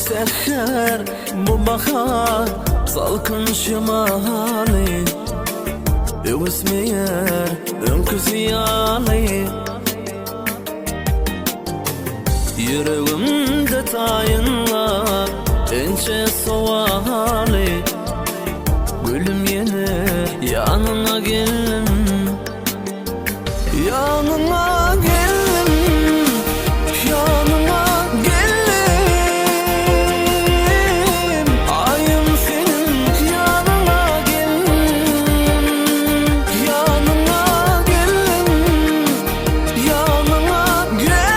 seher, bu bahar, salkın şimali, Üsmeyer, önküz yali. Yüreğimde tayınlar, ençe sovali. Gülüm yine yanına geldim, yanına geldim, yanına geldim. Ayım senin yanına geldim, yanına geldim, yanına geldim.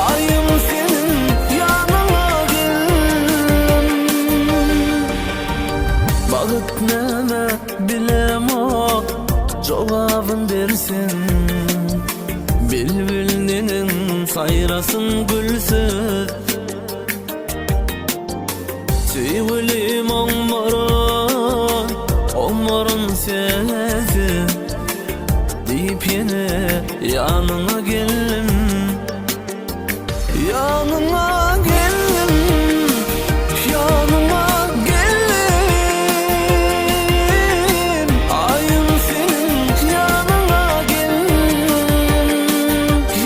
Ayım senin yanına geldim. Bağıt neme bilem o, cevabın dersin. Bülbülünün sayrasın gülsüz, Tüyülüm omurun sesi, deyip yine yanına geldim, yanına geldim, yanına geldim. Ayım senin yanına geldim,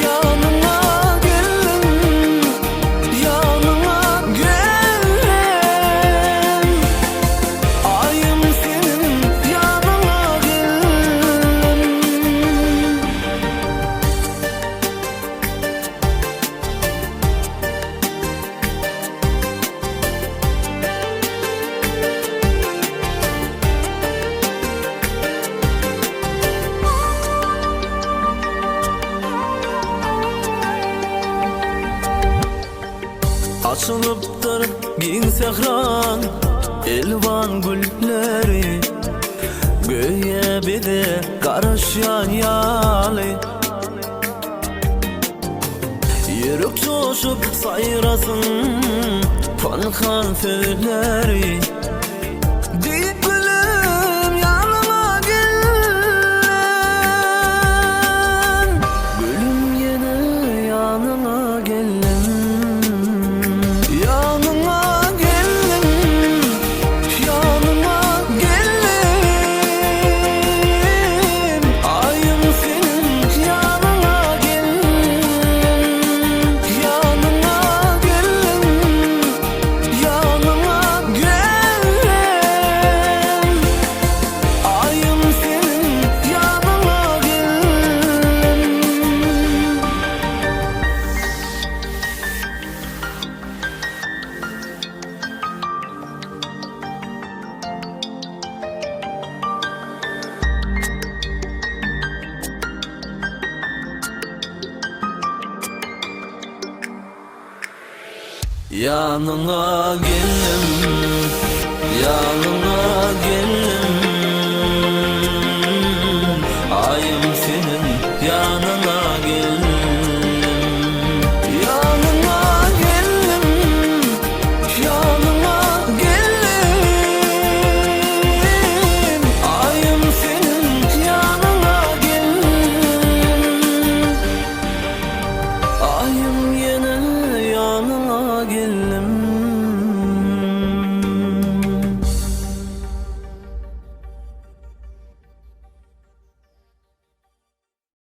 yanına geldim, yanına geldim. Ayım senin yanına geldim. Açılıptır bin sehran, elvan gülleri, göğe bir de karışan yali. Yürük coşup sayrasın pankan fevleri, deyip gülüm yanıma gelin. Gülüm yine yanına gelin, yanına geldim, yanına geldim. Ayım senin yanına geldim, yanına geldim, yanına geldim. Ayım senin yanına geldim. Yanına geldim, yanına geldim. Ayım senin yanına